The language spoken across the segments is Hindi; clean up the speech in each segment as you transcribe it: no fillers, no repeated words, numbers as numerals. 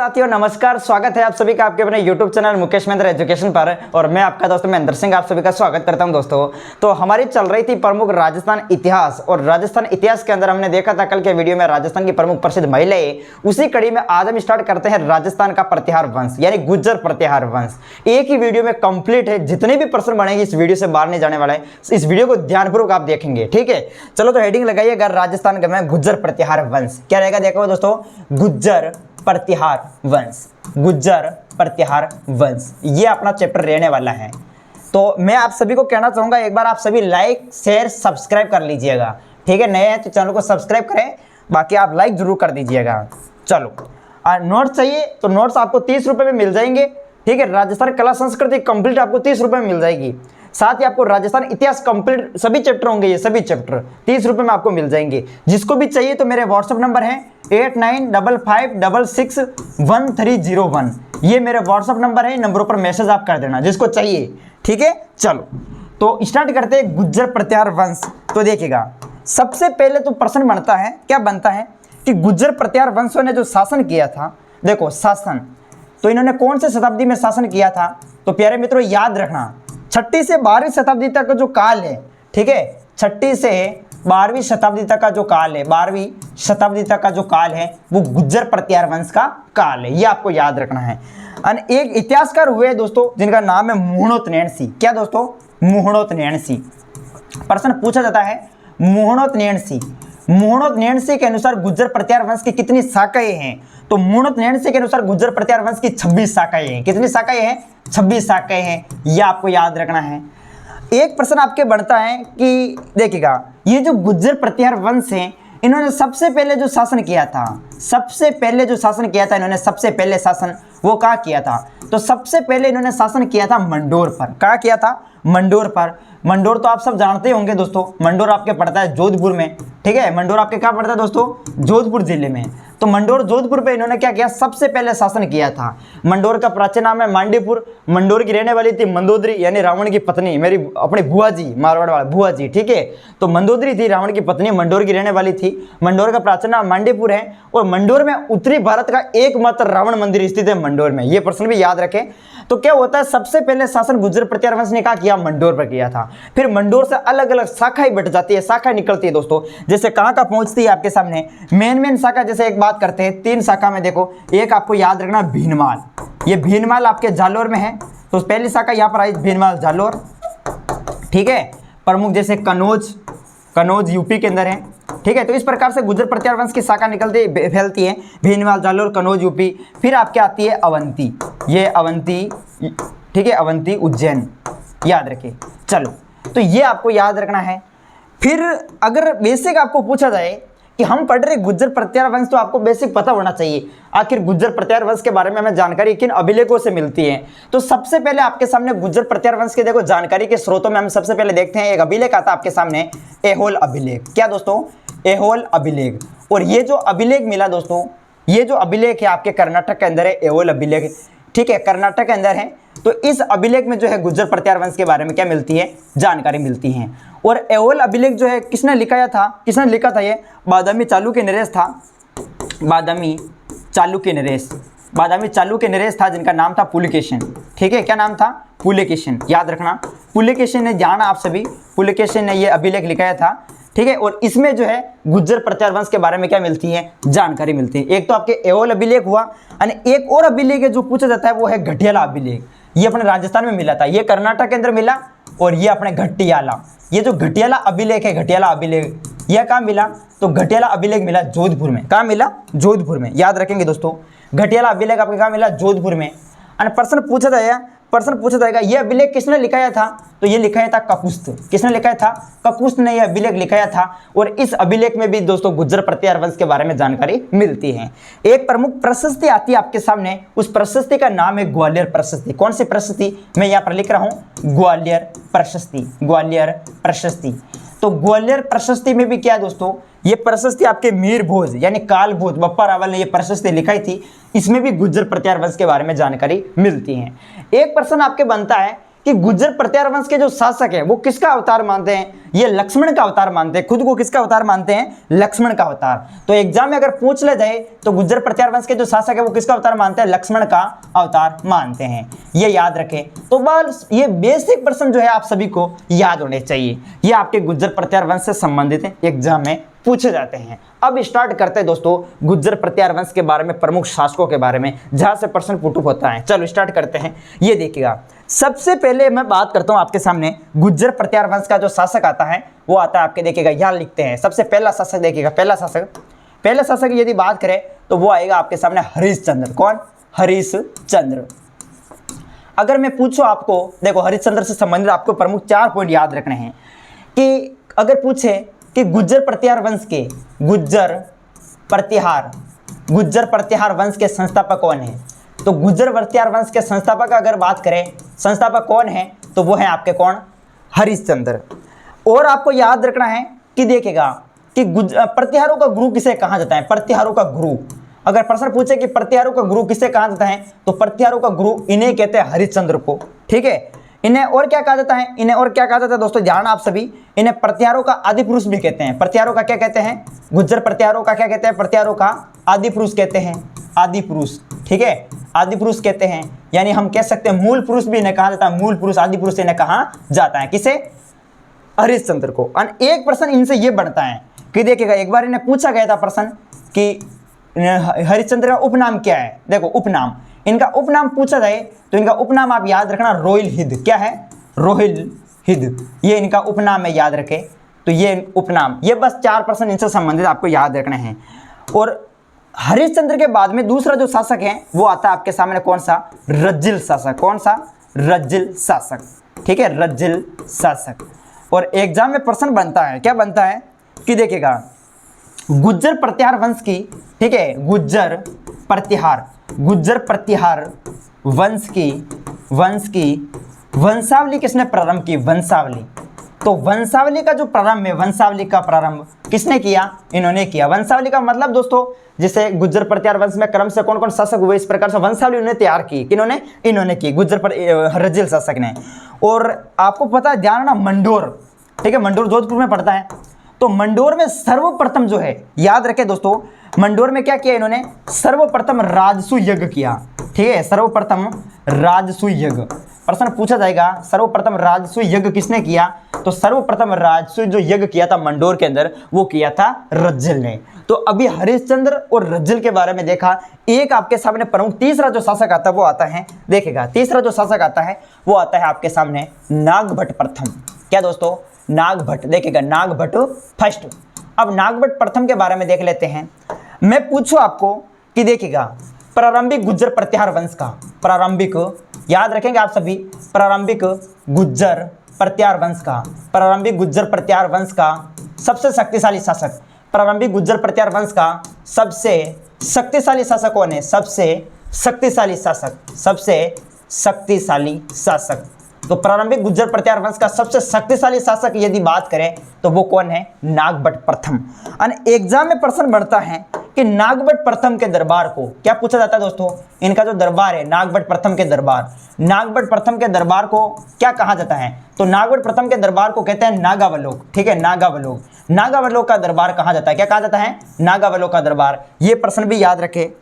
साथियों नमस्कार, स्वागत है आप सभी का आपके अपने YouTube channel Mukesh Mahendra education पर। और मैं आपका दोस्त महेंद्र सिंह आप सभी का स्वागत करता हूं। दोस्तों तो हमारी चल रही थी प्रमुख राजस्थान इतिहास, और राजस्थान इतिहास के अंदर हमने देखा था कल के वीडियो में राजस्थान की प्रमुख प्रसिद्ध महिलाएं। उसी कड़ी में आज हम स्टार्ट करते हैं राजस्थान का प्रतिहार वंश यानी गुज्जर प्रतिहार वंश। एक ही वीडियो में कंप्लीट है, जितने भी प्रश्न बनेंगे इस वीडियो से बाहर नहीं जाने वाला है। इस वीडियो को ध्यानपूर्वक आप देखेंगे, ठीक है। चलो तो हेडिंग लगाइएगा राजस्थान का गुज्जर प्रतिहार वंश। क्या रहेगा देखो दोस्तों, गुज्जर प्रतिहार वंश, गुज्जर प्रतिहार वंश, ये अपना चैप्टर रहने वाला है। तो मैं आप सभी को कहना चाहूंगा, एक बार आप सभी लाइक शेयर सब्सक्राइब कर लीजिएगा, ठीक है। नए हैं तो चैनल को सब्सक्राइब करें, बाकी आप लाइक जरूर कर दीजिएगा। चलो नोट्स चाहिए तो नोट्स आपको 30 रुपये में मिल जाएंगे, ठीक है। राजस्थान कला संस्कृति कंप्लीट आपको 30 रुपये में मिल जाएगी। साथ ही आपको राजस्थान इतिहास कंप्लीट सभी चैप्टर होंगे, ये सभी चैप्टर 30 रुपये में आपको मिल जाएंगे। जिसको भी चाहिए तो मेरे व्हाट्सअप नंबर है 8955661301। ये मेरे व्हाट्सअप नंबर है, नंबरों पर मैसेज आप कर देना जिसको चाहिए, ठीक है। चलो तो स्टार्ट करते हैं गुज्जर प्रतिहार वंश। तो देखिएगा, सबसे पहले तो प्रश्न बनता है, क्या बनता है कि गुज्जर प्रतिहार वंशों ने जो शासन किया था, देखो शासन तो इन्होंने कौन से शताब्दी में शासन किया था। तो प्यारे मित्रों याद रखना, 6वीं से 12वीं शताब्दी तक का जो काल है, ठीक है, 6वीं से 12वीं शताब्दी तक का जो काल है, 12वीं शताब्दी तक का जो काल है वो गुज्जर प्रतिहार वंश का काल है, ये आपको याद रखना है। एक इतिहासकार हुए दोस्तों जिनका नाम है मुहणोत नैणसी। क्या दोस्तों, मुहणोत नैणसी। प्रश्न पूछा जाता है मुहणोत नैणसी, मुहणोत नैणसी के अनुसार गुज्जर प्रतिहार वंश की कितनी शाखाएं हैं। तो मुहणोत नैणसी के अनुसार गुज्जर प्रतिहार वंश की 26 शाखाएं हैं। कितनी शाखाएं हैं? 26 शाखाएं हैं, यह आपको याद रखना है। एक प्रश्न आपके बनता है कि देखिएगा, ये जो गुज्जर प्रतिहार वंश हैं, इन्होंने सबसे पहले जो शासन किया था, सबसे पहले जो शासन किया था इन्होंने, सबसे पहले शासन वो कहाँ किया था। तो सबसे पहले इन्होंने शासन किया था मंडोर पर। कहाँ किया था? मंडोर पर। मंडोर तो आप सब जानते होंगे दोस्तों, मंडोर आपके पड़ता है जोधपुर में, ठीक है। मंडोर आपके कहाँ पड़ता है दोस्तों? जोधपुर जिले में। तो मंडोर जोधपुर पे इन्होंने क्या किया, सबसे पहले शासन किया था। मंडोर का प्राचीन नाम है मांडीपुर। मंडोर की रहने वाली थी मंदोदरी यानी रावण की पत्नी, मेरी अपनी बुआ जी, मारवाड़ वाला बुआ जी, ठीक है। तो मंदोदरी थी रावण की पत्नी, मंडोर की रहने वाली थी। मंडोर का प्राचीन नाम मांडीपुर है, और मंडोर में उत्तरी भारत का एकमात्र रावण मंदिर स्थित है मंडोर में। ये प्रश्न भी याद रखें। तो क्या होता है, सबसे पहले शासन गुज्जर प्रतिहार वंश ने क्या किया, मंडोर पर किया था। फिर मंडोर से अलग अलग शाखाएं बट जाती है, शाखा निकलती है दोस्तों। जैसे कहाँ का पहुंचती है आपके सामने मेन शाखा। जैसे एक बात करते हैं, 3 शाखा में देखो, एक आपको याद रखना भीनमाल, ये भीनमाल आपके जालोर में है। तो पहली शाखा यहाँ पर आई भीनमाल जालोर, ठीक है। प्रमुख जैसे कनौज यूपी के अंदर है, ठीक है। तो इस प्रकार से गुज्जर प्रतिहार वंश की शाखा निकलती फैलती है, भीनमाल जालोर कनौज यूपी। फिर आपके आती है अवंती, ये अवंती, ठीक है, अवंती उज्जैन, याद रखिए। चलो तो ये आपको याद रखना है। फिर अगर बेसिक आपको पूछा जाए कि हम पढ़ रहे गुज्जर प्रतिहार वंश, तो आपको बेसिक पता होना चाहिए आखिर गुज्जर प्रतिहार वंश के बारे में हमें जानकारी किन अभिलेखों से मिलती है। तो सबसे पहले आपके सामने गुज्जर प्रतिहार वंश के देखो जानकारी के स्रोतों में हम सबसे पहले देखते हैं, एक अभिलेख आता है आपके सामने, ऐहोल अभिलेख। क्या दोस्तों? ऐहोल अभिलेख। और ये जो अभिलेख मिला दोस्तों, ये जो अभिलेख है आपके कर्नाटक के अंदर है, ऐहोल अभिलेख, ठीक है, कर्नाटक के अंदर है। तो इस अभिलेख में जो है गुज्जर प्रतिहार वंश के बारे में क्या मिलती है, जानकारी मिलती है। और ऐहोल अभिलेख जो है किसने लिखाया था, किसने लिखा था? ये बादामी चालुक्य नरेश था, बादामी चालुक्य नरेश, बादामी चालुक्य नरेश था, जिनका नाम था पुलकेशिन, ठीक है। क्या नाम था? पुलकेशिन, याद रखना। पुलकेशिन ने जाना आप सभी, पुलकेशिन ने ये अभिलेख लिखाया था, ठीक है। और इसमें जो है गुज्जर प्रतिहार वंश के बारे में क्या मिलती है, जानकारी मिलती है। एक तो आपके ऐहोल अभिलेख हुआ, और एक और अभिलेख है जो पूछा जाता है वो है घटियाला अभिलेख। ये अपने राजस्थान में मिला था, ये कर्नाटक के अंदर मिला, और ये अपने घटियाला, ये जो घटियाला अभिलेख है, घटियाला अभिलेख, यह कहाँ मिला? तो घटियाला अभिलेख मिला जोधपुर में। कहाँ मिला? जोधपुर में, याद रखेंगे दोस्तों। घटियाला अभिलेख आपके कहाँ मिला? जोधपुर में। और प्रश्न पूछा जाएगा ये अभिलेख किसने लिखाया था? तो ये लिखाया था ककुस्त। किसने लिखाया था? ककुस्त ने यह अभिलेख लिखाया था। और इस अभिलेख में भी दोस्तों गुज्जर प्रतिहार वंश के बारे में जानकारी मिलती है। एक प्रमुख प्रशस्ति आती है आपके सामने, उस प्रशस्ति का नाम है ग्वालियर प्रशस्ति। कौन सी प्रशस्ति? मैं यहाँ पर लिख रहा हूँ ग्वालियर प्रशस्ति, ग्वालियर प्रशस्ति। तो ग्वालियर प्रशस्ति में भी क्या है दोस्तों, ये प्रशस्ति आपके मीर भोज यानी काल भोज बप्पा रावल ने ये प्रशस्ति लिखाई थी। इसमें भी गुज्जर प्रतिहार वंश के बारे में जानकारी मिलती है। एक प्रश्न आपके बनता है कि गुज्जर प्रत्यार वंश के जो शासक है वो किसका अवतार मानते हैं, ये लक्ष्मण का अवतार मानते हैं, खुद को किसका अवतार मानते हैं, लक्ष्मण का अवतार। तो एग्जाम में अगर पूछ ले जाए तो गुज्जर प्रत्यार वंश के जो शासक है वो किसका अवतार मानते हैं, लक्ष्मण का अवतार मानते हैं, ये याद रखें। तो बस ये बेसिक प्रश्न जो है आप सभी को याद होने चाहिए, ये आपके गुज्जर प्रत्यार वंश से संबंधित एग्जाम में पूछे जाते हैं। अब स्टार्ट करते हैं दोस्तों गुज्जर प्रत्यार वंश के बारे में, प्रमुख शासकों के बारे में, जहां से प्रश्न पुट होता है। चलो स्टार्ट करते हैं। ये देखिएगा, सबसे पहले मैं बात करता हूं आपके सामने गुज्जर प्रत्यार वंश का जो शासक आता है वो आता है आपके, देखिएगा यहाँ लिखते हैं। सबसे पहला शासक देखिएगा, पहला शासक यदि बात करें तो वो आएगा आपके सामने हरिश्चंद्र। कौन, हरिश्चंद्र। अगर मैं पूछूं आपको, देखो हरिश्चंद्र से संबंधित आपको प्रमुख 4 पॉइंट याद रखने हैं कि अगर पूछे कि गुज्जर प्रत्यार वंश के गुज्जर प्रत्यार वंश के संस्थापक कौन है, तो गुज्जर प्रत्यार वंश के संस्थापक अगर बात करें, संस्थापक कौन है तो वो है आपके कौन, हरिश्चंद्र। और आपको याद रखना है कि देखिएगा कि प्रत्यारों का गुरु किसे कहा जाता है, प्रत्यारों का गुरु। अगर प्रश्न पूछे कि प्रत्यारों का गुरु किसे कहा जाता है तो प्रत्यारों का गुरु इन्हें कहते हैं, हरिश्चंद्र को। ठीक है, इन्हें और क्या कहा जाता है, इन्हें और क्या कहा जाता है दोस्तों, ध्यान आप सभी, इन्हें प्रत्यारों का आदि पुरुष भी कहते हैं। प्रत्यारों का क्या कहते हैं, गुज्जर प्रत्यारों का क्या कहते हैं, प्रत्यारों का आदि पुरुष कहते हैं, आदि पुरुष। ठीक है, आदि पुरुष कहते हैं, यानी हम कह सकते हैं मूल पुरुष भी इन्हें कहा जाता है, मूल पुरुष, आदि पुरुष इन्हें कहा जाता है। किसे, हरिश्चंद्र को। एक प्रश्न इनसे ये बनता है कि देखिएगा, एक बार इन्हें पूछा गया था प्रश्न कि हरिश्चंद्र का उपनाम क्या है। देखो उपनाम, इनका उपनाम पूछा जाए तो इनका उपनाम आप याद रखना, रोहिल हिद। क्या है, रोहिल हिद, ये इनका उपनाम है, याद रखे। तो ये उपनाम, ये बस 4 प्रश्न इनसे संबंधित आपको याद रखने हैं। और हरिश्चंद्र के बाद में दूसरा जो शासक है वो आता है आपके सामने, कौन सा, रज्जिल शासक। कौन सा, रज्जिल शासक। ठीक है, रज्जिल शासक। और एग्जाम में प्रश्न बनता है, क्या बनता है कि देखिएगा, गुज्जर प्रत्यार वंश की, ठीक है, गुज्जर प्रत्यार वंश की वंशावली किसने प्रारंभ की, वंशावली। तो वंशावली का जो प्रारंभ है, वंशावली का प्रारंभ किसने किया, इन्होंने किया। वंशावली का मतलब दोस्तों, जैसे गुज्जर प्रत्यार वंश में क्रम से कौन कौन शासक हुए, इस प्रकार से वंशावली उन्होंने तैयार की। किन्होंने, इन्होंने की, रज्जिल शासक ने। और आपको पता है, ध्यान ना, मंडोर, ठीक है, मंडोर जोधपुर में पड़ता है। तो मंडोर में सर्वप्रथम जो है, याद रखें दोस्तों, मंडोर में क्या किया इन्होंने, सर्वप्रथम राजसू यज्ञ किया। ठीक है, सर्वप्रथम राजसू यज्ञ प्रश्न पूछा जाएगा, सर्वप्रथम राजसू यज्ञ किसने किया, तो सर्वप्रथम राजसू जो यज्ञ किया था मंडोर के अंदर वो किया था रज्जिल ने। तो अभी हरिश्चंद्र और रज्जिल के बारे में देखा। एक आपके सामने प्रमुख तीसरा जो शासक आता है वो आता है, देखेगा, तीसरा जो शासक आता है वो आता है आपके सामने नागभट्ट प्रथम। क्या दोस्तों, नागभट्ट। देखिएगा, नागभट्ट फर्स्ट। अब नागभट्ट प्रथम के बारे में देख लेते हैं। मैं पूछूं आपको कि देखिएगा, प्रारंभिक गुज्जर प्रत्यार वंश का, प्रारंभिक, याद रखेंगे आप सभी, प्रारंभिक गुज्जर प्रत्यार वंश का, प्रारंभिक गुज्जर प्रत्यार वंश का सबसे शक्तिशाली शासक, प्रारंभिक गुज्जर प्रत्यार वंश का सबसे शक्तिशाली शासक कौन है, सबसे शक्तिशाली शासक, सबसे शक्तिशाली शासक। तो प्रारंभिक गुज्जर प्रत्यार वंश का सबसे शक्तिशाली शासक यदि बात करें तो वो कौन है, नागभट्ट प्रथम। एग्जाम में प्रश्न बढ़ता है कि नागभट्ट प्रथम के दरबार को क्या पूछा जाता है दोस्तों, इनका जो दरबार है नागभट्ट प्रथम के दरबार, नागभट्ट प्रथम के दरबार को क्या कहा जाता है, तो नागभट्ट प्रथम के दरबार को कहते हैं नागावलोक। ठीक है, नागावलोक, नागावलोक का दरबार कहा जाता है, क्या कहा जाता है, नागावलोक का दरबार। ये प्रश्न भी याद रखे।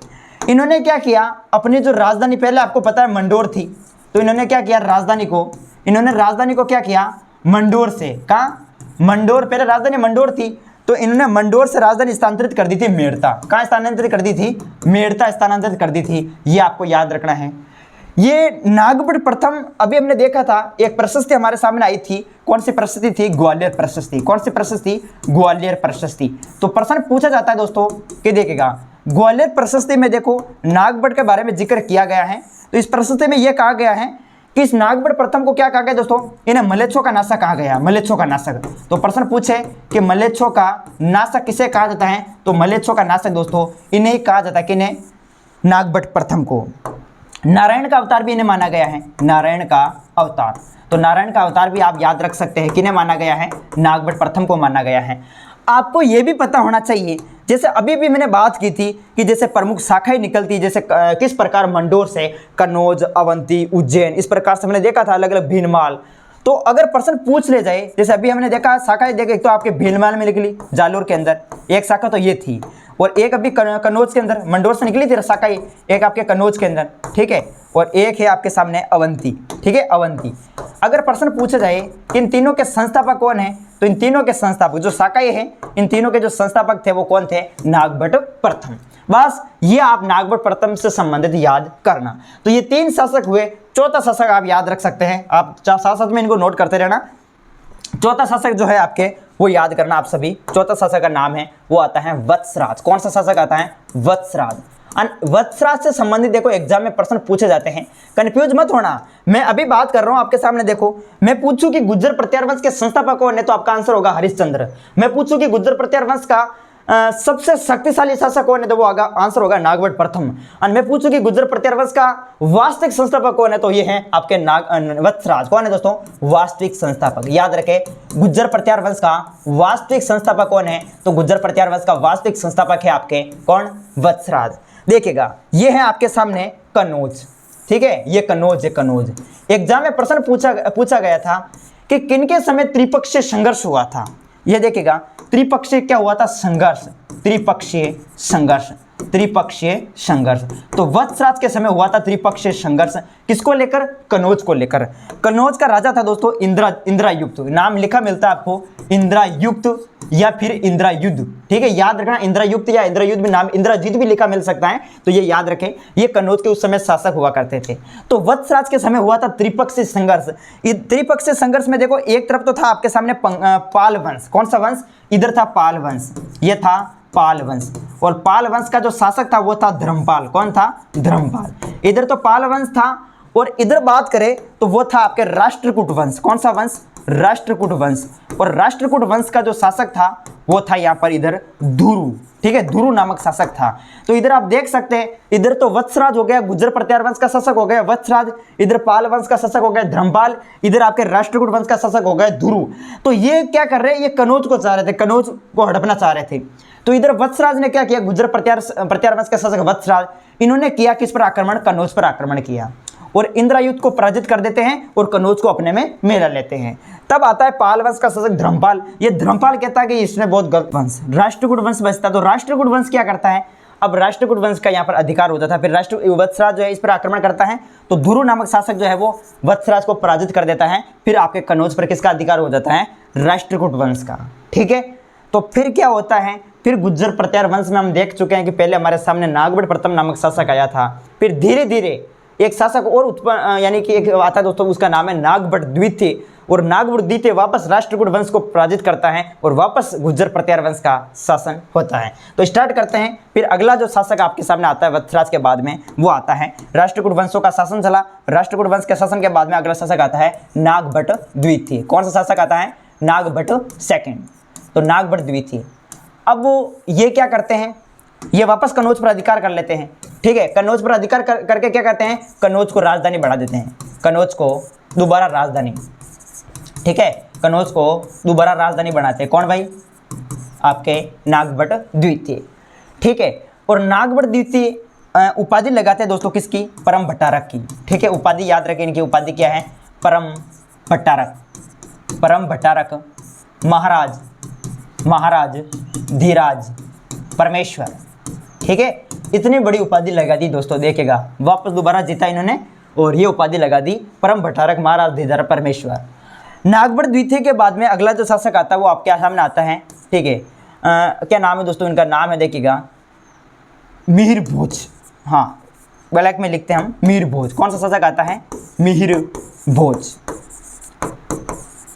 इन्होंने क्या किया, अपनी जो राजधानी, पहले आपको पता है मंडोर थी, तो इन्होंने क्या किया, राजधानी को क्या किया, मंडोर से, कहाँ, मंडोर, पहले राजधानी मंडोर थी, तो इन्होंने मंडोर से राजधानी स्थानांतरित कर दी थी मेड़ता। कहाँ स्थानांतरित कर दी थी, मेड़ता स्थानांतरित कर दी थी। ये आपको याद रखना है। ये नागभट्ट प्रथम, अभी हमने देखा था एक प्रशस्ति हमारे सामने आई थी, कौन सी प्रशस्ति थी, ग्वालियर प्रशस्ति। कौन सी प्रशस्ति, ग्वालियर प्रशस्ति। तो प्रश्न पूछा जाता है दोस्तों कि देखिएगा, ग्वालियर प्रशस्ति में देखो नागभट्ट के बारे में जिक्र किया गया है। तो इस प्रशस्ति में यह कहा गया है कि इस नागभट्ट प्रथम को क्या कहा गया दोस्तों, इन्हें मलेच्छों का नाशक कहा गया, मलेच्छों का नाशक। तो प्रश्न पूछे कि मलेच्छों का नाशक किसे कहा जाता है, तो मलेच्छों का नाशक दोस्तों इन्हें कहा जाता है, कि इन्हें नागभट्ट प्रथम को। नारायण का अवतार भी इन्हें माना गया है, नारायण का अवतार। तो नारायण का अवतार भी आप याद रख सकते हैं, किन्हें माना गया है, नागभट्ट प्रथम को माना गया है। आपको ये भी पता होना चाहिए, जैसे अभी भी मैंने बात की थी कि जैसे प्रमुख शाखाएं निकलती है, जैसे किस प्रकार मंडोर से कन्नौज, अवंती, उज्जैन, इस प्रकार से हमने देखा था अलग अलग भीनमाल। तो अगर प्रश्न पूछ ले जाए, जैसे अभी हमने देखा शाखाएं देखे, एक तो आपके भीनमाल में निकली जालोर के अंदर एक शाखा तो ये थी, और एक अभी कन्नौज के अंदर मंडोर से निकली थी शाखा, एक आपके कन्नौज के अंदर, ठीक है, और एक है आपके सामने अवंती, ठीक है, अवंती। अगर प्रश्न पूछा जाए कि इन तीनों के संस्थापक कौन है, तो इन तीनों के संस्थापक जो शाखाएं हैं, इन तीनों के जो संस्थापक थे वो कौन थे, नागभट्ट प्रथम। बस ये आप नागभट्ट प्रथम से संबंधित याद करना। तो ये 3 शासक हुए, चौथा शासक आप याद रख सकते हैं, आप साथ साथ में इनको नोट करते रहना। चौथा शासक जो है आपके वो याद करना आप सभी, चौथा शासक का नाम है वो आता है वत्सराज। कौन सा शासक आता है, वत्सराज। वत्सराज से संबंधित देखो एग्जाम में प्रश्न पूछे जाते हैं, कंफ्यूज मत होना। मैं अभी बात कर रहा हूं आपके सामने, देखो मैं पूछूं कि गुर्जर प्रत्यार वंश के संस्थापक कौन है, तो आपका आंसर होगा हरिश्चंद्र। मैं पूछूं कि गुर्जर प्रत्यार वंश का सबसे शक्तिशाली शासक कौन है, तो वो आंसर होगा नागभट्ट प्रथम। और मैं पूछूं कि गुर्जर प्रत्यार वंश का वास्तविक संस्थापक कौन है, तो ये है आपके वत्सराज। कौन है दोस्तों, वास्तविक संस्थापक। याद रखें, गुर्जर प्रत्यार वंश का वास्तविक संस्थापक कौन है, तो गुर्जर प्रत्यार वंश का वास्तविक संस्थापक है आपके कौन, वत्सराज। देखिएगा ये है आपके सामने कन्नौज, ठीक है, ये कन्नौज है, कन्नौज। एग्जाम में प्रश्न पूछा गया था कि किनके समय त्रिपक्षीय संघर्ष हुआ था। ये देखिएगा त्रिपक्षीय क्या हुआ था, संघर्ष, त्रिपक्षीय संघर्ष, त्रिपक्षीय संघर्ष। तो वत्सराज के समय हुआ था त्रिपक्षीय संघर्ष, किसको लेकर, कन्नौज को लेकर। कन्नौज का राजा था दोस्तों इंद्रायुक्त, नाम लिखा मिलता है आपको इंद्रायुक्त या फिर इंद्रायुद्ध, ठीक है, याद रखना। इंद्रायुक्त या इंद्रायुद्ध भी नाम, इंद्रजीत भी लिखा मिल सकता है, तो ये याद रखें। ये कन्नौज के उस समय शासक हुआ करते थे। तो वत्सराज के समय हुआ था त्रिपक्षीय संघर्ष। त्रिपक्षीय संघर्ष में देखो एक तरफ तो था आपके सामने पाल वंश। कौन सा वंश, इधर था पाल वंश, ये था पाल वंश, और पाल वंश का जो शासक था वो था धर्मपाल। कौन था, धर्मपाल। इधर तो पाल वंश था, और इधर बात करें तो वो था आपके राष्ट्रकूट वंश। कौन सा वंश, राष्ट्रकूट वंश। और राष्ट्रकूट वंश का जो शासक था वो था यहाँ पर इधर धुरु, ठीक है, धुरु नामक शासक था। तो इधर आप देख सकते हैं, इधर तो वत्सराज हो गया, गुर्जर प्रत्यार वंश का शासक हो गया वत्सराज, इधर पाल वंश का शासक हो गया धर्मपाल, इधर आपके राष्ट्रकूट वंश का शासक हो गया धुरु। तो ये क्या कर रहे हैं, ये कन्नौज को चाह रहे थे, कन्नौज को हड़पना चाह रहे थे। तो इधर वत्सराज ने क्या किया, गुर्जर प्रत्यार वंश का शासक वत्सराज, इन्होंने किया किस पर आक्रमण, कन्नौज पर आक्रमण किया, और इंद्रायुद्ध को पराजित कर देते हैं और कन्नौज को अपने में मेला लेते हैं। तब आता है पाल वंश का शासक धर्मपाल। ये धर्मपाल कहता है कि इसने बहुत गलत वंश, राष्ट्रकूट वंश बचता। तो राष्ट्रकूट वंश क्या करता है, अब राष्ट्रकूट वंश का यहाँ पर अधिकार होता था, फिर वत्सराज जो है इस पर आक्रमण करता है, तो धुरु नामक शासक जो है वो वत्सराज को पराजित कर देता है, फिर आपके कन्नौज पर किसका अधिकार हो जाता है, राष्ट्रकूट वंश का, ठीक है। तो फिर क्या होता है, फिर गुर्जर प्रत्यार वंश में हम देख चुके हैं कि पहले हमारे सामने नागभट्ट प्रथम नामक शासक आया था, फिर धीरे धीरे एक शासक और उत्पन्न, यानी कि एक आता है दोस्तों, उसका नाम है नागभट्ट द्वितीय, और नागभट्ट द्वितीय वापस राष्ट्रकूट वंश को पराजित करता है और वापस गुर्जर प्रत्यार वंश का शासन होता है। तो स्टार्ट करते हैं। फिर अगला जो शासक आपके सामने आता है वत्सराज के बाद में, वो आता है, राष्ट्रकूट वंशों का शासन चला, राष्ट्रकूट वंश के शासन के बाद में अगला शासक आता है नागभट्ट द्वितीय। कौन सा शासक आता है, नागभट्ट सेकेंड, तो नागभट्ट द्वितीय। अब वो ये क्या करते हैं, ये वापस कन्नौज पर अधिकार कर लेते हैं, ठीक है। कन्नौज पर अधिकार करके क्या करते हैं, कन्नौज को राजधानी बना देते हैं, कन्नौज को दोबारा राजधानी, ठीक है, कन्नौज को दोबारा राजधानी बनाते हैं। कौन भाई, आपके नागभट्ट द्वितीय, ठीक है। और नागभट्ट द्वितीय उपाधि लगाते हैं दोस्तों किसकी, परम भट्टारक की, ठीक है। उपाधि याद रखें, इनकी उपाधि क्या है, परम भट्टारक, परम भट्टारक, महाराज, महाराज, धीराज, परमेश्वर, ठीक है। इतनी बड़ी उपाधि लगा दी दोस्तों, देखेगा वापस दोबारा जीता इन्होंने, और ये उपाधि लगा दी परम भट्टारक, महाराज, धीराज, परमेश्वर। नागभट्ट द्वितीय के बाद में अगला जो शासक आता है वो आपके सामने आता है, ठीक है। क्या नाम है दोस्तों, इनका नाम है, देखिएगा मिहिर भोज, हाँ ब्लैक में लिखते हैं हम मिहिर भोज। कौन सा शासक आता है, मिहिर भोज।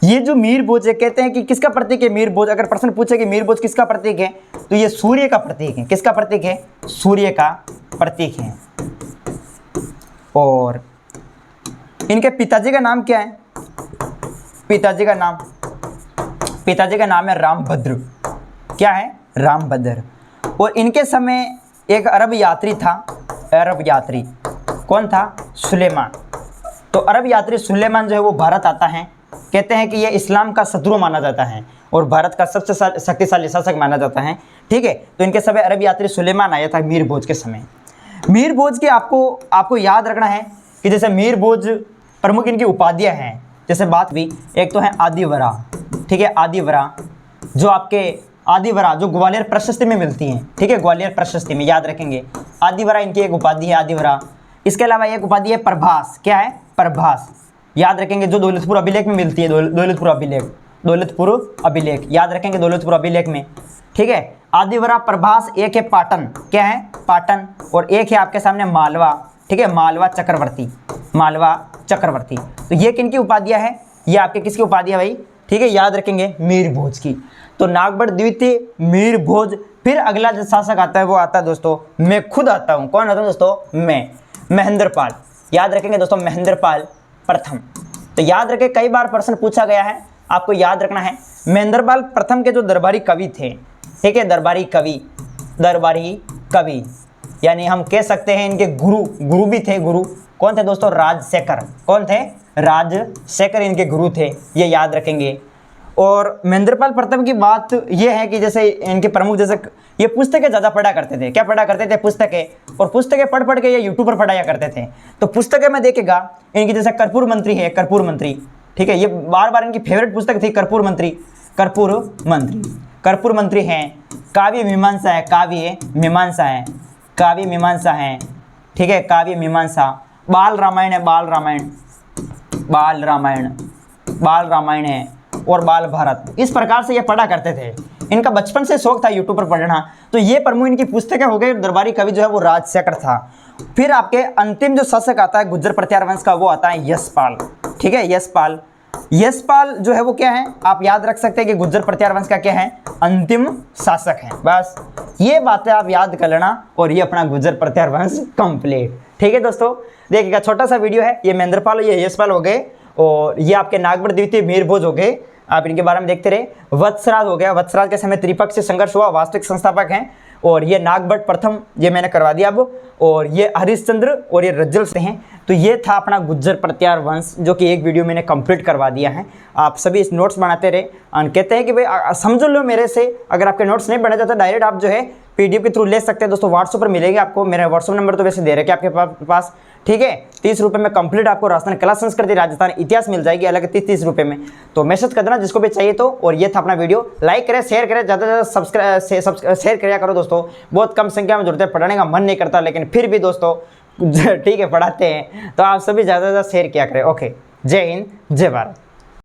ये जो मिहिर भोज है, कहते हैं कि किसका प्रतीक है मिहिर भोज। अगर प्रश्न पूछे कि मिहिर भोज किसका प्रतीक है, तो ये सूर्य का प्रतीक है। किसका प्रतीक है, सूर्य का प्रतीक है। और इनके पिताजी का नाम क्या है, पिताजी का नाम है रामभद्र। क्या है, रामभद्र। और इनके समय एक अरब यात्री था, अरब यात्री कौन था, सुलेमान। तो अरब यात्री सुलेमान जो है वो भारत आता है, कहते हैं कि ये इस्लाम का शत्रु माना जाता है और भारत का सबसे शक्तिशाली शासक माना जाता है। ठीक है, तो इनके समय अरब यात्री सुलेमान आया था मीर भोज के समय। मीर भोज के आपको याद रखना है कि जैसे मीर भोज प्रमुख इनकी उपाधियाँ हैं, जैसे बात भी एक तो है आदिवरा। ठीक है, आदिवरा जो आपके आदिवरा जो ग्वालियर प्रशस्ति में मिलती हैं। ठीक है, ग्वालियर प्रशस्ति में याद रखेंगे आदिवरा इनकी एक उपाधि है, आदिवरा। इसके अलावा एक उपाधि है प्रभास। क्या है? प्रभास, याद रखेंगे, जो दौलतपुर अभिलेख में मिलती है, दौलतपुर अभिलेख याद रखेंगे, दौलतपुर अभिलेख में। ठीक है, आदिवरा, प्रभास, एक है पाटन। क्या है? पाटन। और एक है आपके सामने मालवा। ठीक है, मालवा चक्रवर्ती। तो ये किनकी उपाधियाँ है? ये आपके किसकी उपाधियाँ भाई? ठीक है, याद रखेंगे मीर भोज की। तो नागभट्ट द्वितीय, मीर भोज। फिर अगला जो शासक आता है वो आता है दोस्तों, मैं खुद आता हूँ। कौन आता हूँ दोस्तों? मैं, महेंद्रपाल। याद रखेंगे दोस्तों, महेंद्रपाल प्रथम। तो याद रखें, कई बार प्रश्न पूछा गया है, आपको याद रखना है। महेंद्रपाल प्रथम के जो दरबारी कवि थे, ठीक है, दरबारी कवि यानी हम कह सकते हैं इनके गुरु भी थे। गुरु कौन थे दोस्तों? राजशेखर। कौन थे? राजशेखर इनके गुरु थे, ये याद रखेंगे। और महेंद्रपाल प्रथम की बात ये है कि जैसे इनके प्रमुख, जैसे ये पुस्तकें ज़्यादा पढ़ा करते थे। क्या पढ़ा करते थे? पुस्तकें। और पुस्तकें पढ़ के ये यूट्यूब पर पढ़ाया करते थे। तो पुस्तकें में देखेगा इनकी, जैसे कर्पूर मंत्री है, कर्पूर मंत्री। ठीक है, ये बार इनकी फेवरेट पुस्तक थी कर्पूर मंत्री हैं। काव्य मीमांसा है। ठीक है, काव्य मीमांसा। बाल रामायण है और बाल भारत। इस प्रकार से ये पढ़ा करते थे। इनका बचपन से शौक था यूट्यूब पर पढ़ना। तो ये प्रमुख इनकी पुस्तकें हो गई। दरबारी कवि जो है वो राजशेखर था। फिर आपके अंतिम जो शासक आता है गुज्जर प्रत्यार वंश का, वो आता है यशपाल। ठीक है, यशपाल जो है वो क्या है? आप याद रख सकते हैं कि गुज्जर प्रत्यार वंश का क्या है? अंतिम शासक है। बस ये बातें आप याद कर लेना और ये अपना गुज्जर प्रत्यार वंश कंप्लीट। ठीक है दोस्तों, देखिएगा, छोटा सा वीडियो है। ये महेंद्रपाल और ये यशपाल हो गए, और ये आपके नागभट्ट द्वितीय, मीर भोज हो गए। आप इनके बारे में देखते रहे। वत्सराज हो गया, वत्सराज के समय त्रिपक्षीय संघर्ष हुआ, वास्तविक संस्थापक हैं। और ये नागभट्ट प्रथम, ये मैंने करवा दिया अब। और ये हरिश्चंद्र और ये रज्जल से हैं। तो ये था अपना गुज्जर प्रत्यार वंश, जो कि एक वीडियो मैंने कंप्लीट करवा दिया है। आप सभी इस नोट्स बनाते रहे। कहते हैं कि भाई समझ लो मेरे से। अगर आपके नोट्स नहीं बने जाते, डायरेक्ट आप जो है PDF के थ्रू ले सकते हैं दोस्तों। व्हाट्सएप पर मिलेंगे आपको। मेरा व्हाट्सएप नंबर तो वैसे दे रखे आपके पास। ठीक है, 30 रुपये में कंप्लीट आपको राजस्थान कला संस्कृति, राजस्थान इतिहास मिल जाएगी अलग 30 रुपये में। तो मैसेज कर देना जिसको भी चाहिए तो। और ये था अपना वीडियो। लाइक करें, शेयर करें, ज़्यादा से ज़्यादा शेयर किया करो दोस्तों। बहुत कम संख्या में जुड़ते हैं, पढ़ाने का मन नहीं करता, लेकिन फिर भी दोस्तों ठीक है पढ़ाते हैं। तो आप सभी ज़्यादा से ज़्यादा शेयर किया करें। ओके, जय हिंद, जय भारत।